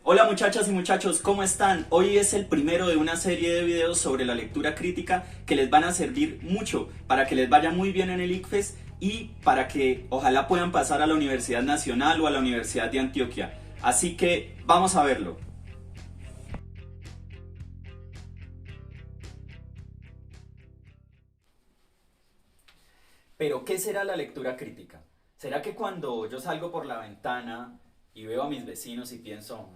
Hola muchachas y muchachos, ¿cómo están? Hoy es el primero de una serie de videos sobre la lectura crítica que les van a servir mucho para que les vaya muy bien en el ICFES y para que ojalá puedan pasar a la Universidad Nacional o a la Universidad de Antioquia. Así que vamos a verlo. Pero, ¿qué será la lectura crítica? ¿Será que cuando yo salgo por la ventana y veo a mis vecinos y pienso,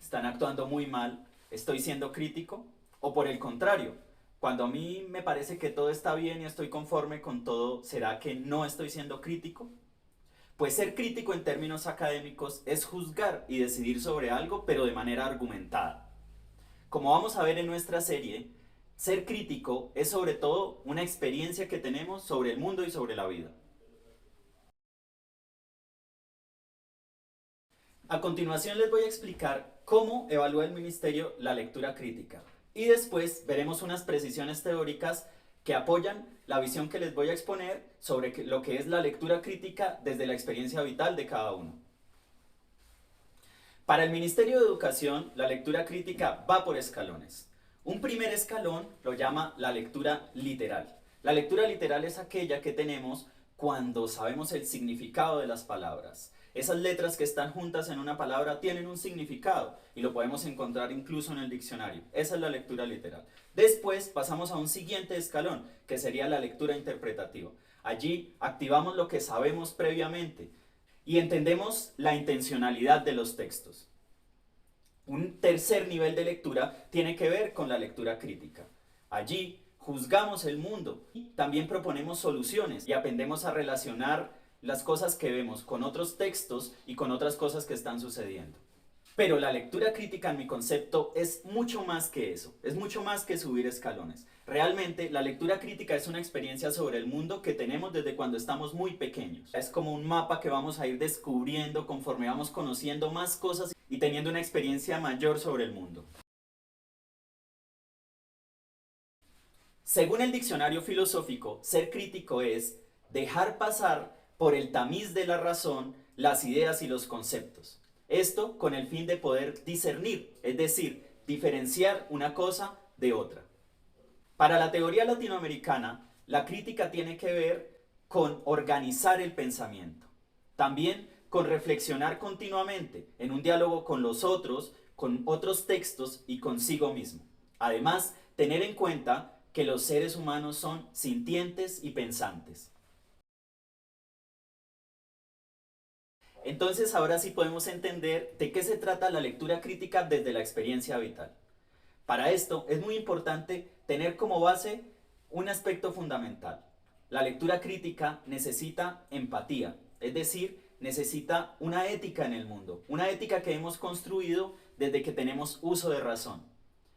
están actuando muy mal, estoy siendo crítico? ¿O por el contrario, cuando a mí me parece que todo está bien y estoy conforme con todo, ¿será que no estoy siendo crítico? Pues ser crítico en términos académicos es juzgar y decidir sobre algo, pero de manera argumentada. Como vamos a ver en nuestra serie, ser crítico es sobre todo una experiencia que tenemos sobre el mundo y sobre la vida. A continuación les voy a explicar cómo evalúa el ministerio la lectura crítica y después veremos unas precisiones teóricas que apoyan la visión que les voy a exponer sobre lo que es la lectura crítica desde la experiencia vital de cada uno. Para el Ministerio de Educación, la lectura crítica va por escalones. Un primer escalón lo llama la lectura literal. La lectura literal es aquella que tenemos cuando sabemos el significado de las palabras. Esas letras que están juntas en una palabra tienen un significado y lo podemos encontrar incluso en el diccionario. Esa es la lectura literal. Después pasamos a un siguiente escalón, que sería la lectura interpretativa. Allí activamos lo que sabemos previamente y entendemos la intencionalidad de los textos. Un tercer nivel de lectura tiene que ver con la lectura crítica. Allí juzgamos el mundo y también proponemos soluciones y aprendemos a relacionar las cosas que vemos con otros textos y con otras cosas que están sucediendo. Pero la lectura crítica en mi concepto es mucho más que eso, es mucho más que subir escalones. Realmente la lectura crítica es una experiencia sobre el mundo que tenemos desde cuando estamos muy pequeños. Es como un mapa que vamos a ir descubriendo conforme vamos conociendo más cosas y teniendo una experiencia mayor sobre el mundo. Según el diccionario filosófico, ser crítico es dejar pasar por el tamiz de la razón las ideas y los conceptos. Esto con el fin de poder discernir, es decir, diferenciar una cosa de otra. Para la teoría latinoamericana, la crítica tiene que ver con organizar el pensamiento. También con reflexionar continuamente en un diálogo con los otros, con otros textos y consigo mismo. Además, tener en cuenta que los seres humanos son sintientes y pensantes. Entonces ahora sí podemos entender de qué se trata la lectura crítica desde la experiencia vital. Para esto es muy importante tener como base un aspecto fundamental. La lectura crítica necesita empatía, es decir, necesita una ética en el mundo, una ética que hemos construido desde que tenemos uso de razón.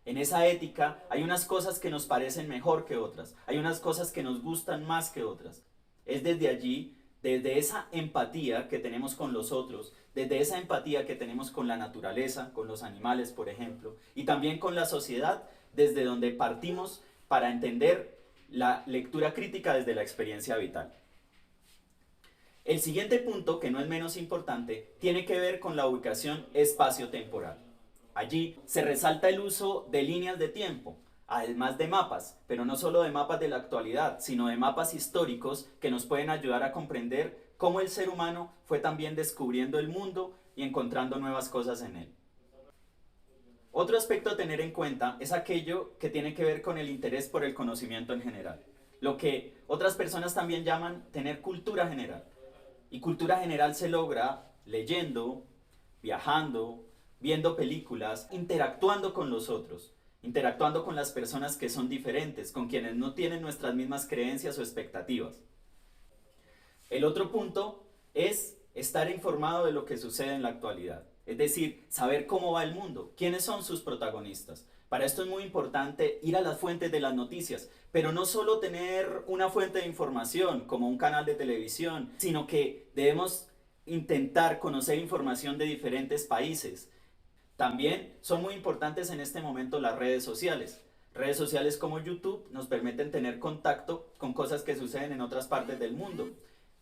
En esa ética hay unas cosas que nos parecen mejor que otras, hay unas cosas que nos gustan más que otras. Es desde allí, desde esa empatía que tenemos con los otros, desde esa empatía que tenemos con la naturaleza, con los animales, por ejemplo, y también con la sociedad, desde donde partimos para entender la lectura crítica desde la experiencia vital. El siguiente punto, que no es menos importante, tiene que ver con la ubicación espacio-temporal. Allí se resalta el uso de líneas de tiempo, además de mapas, pero no solo de mapas de la actualidad, sino de mapas históricos que nos pueden ayudar a comprender cómo el ser humano fue también descubriendo el mundo y encontrando nuevas cosas en él. Otro aspecto a tener en cuenta es aquello que tiene que ver con el interés por el conocimiento en general, lo que otras personas también llaman tener cultura general. Y cultura general se logra leyendo, viajando, viendo películas, interactuando con los otros, interactuando con las personas que son diferentes, con quienes no tienen nuestras mismas creencias o expectativas. El otro punto es estar informado de lo que sucede en la actualidad, es decir, saber cómo va el mundo, quiénes son sus protagonistas. Para esto es muy importante ir a las fuentes de las noticias, pero no solo tener una fuente de información como un canal de televisión, sino que debemos intentar conocer información de diferentes países. También son muy importantes en este momento las redes sociales. Redes sociales como YouTube nos permiten tener contacto con cosas que suceden en otras partes del mundo.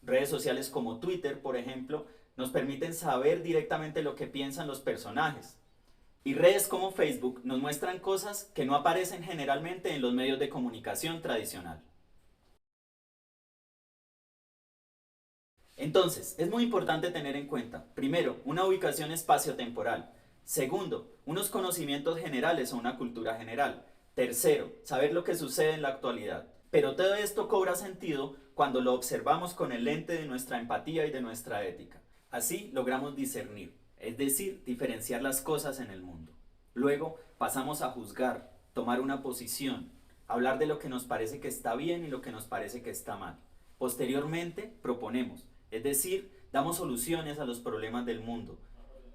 Redes sociales como Twitter, por ejemplo, nos permiten saber directamente lo que piensan los personajes. Y redes como Facebook nos muestran cosas que no aparecen generalmente en los medios de comunicación tradicional. Entonces, es muy importante tener en cuenta, primero, una ubicación espacio-temporal. Segundo, unos conocimientos generales o una cultura general. Tercero, saber lo que sucede en la actualidad. Pero todo esto cobra sentido cuando lo observamos con el lente de nuestra empatía y de nuestra ética. Así logramos discernir, es decir, diferenciar las cosas en el mundo. Luego pasamos a juzgar, tomar una posición, hablar de lo que nos parece que está bien y lo que nos parece que está mal. Posteriormente proponemos, es decir, damos soluciones a los problemas del mundo.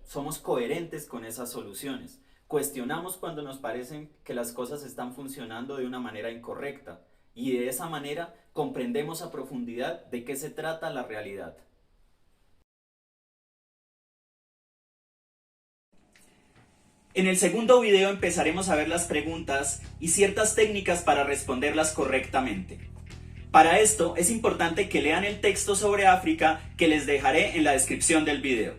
Somos coherentes con esas soluciones. Cuestionamos cuando nos parecen que las cosas están funcionando de una manera incorrecta y de esa manera comprendemos a profundidad de qué se trata la realidad. En el segundo video empezaremos a ver las preguntas y ciertas técnicas para responderlas correctamente. Para esto es importante que lean el texto sobre África que les dejaré en la descripción del video.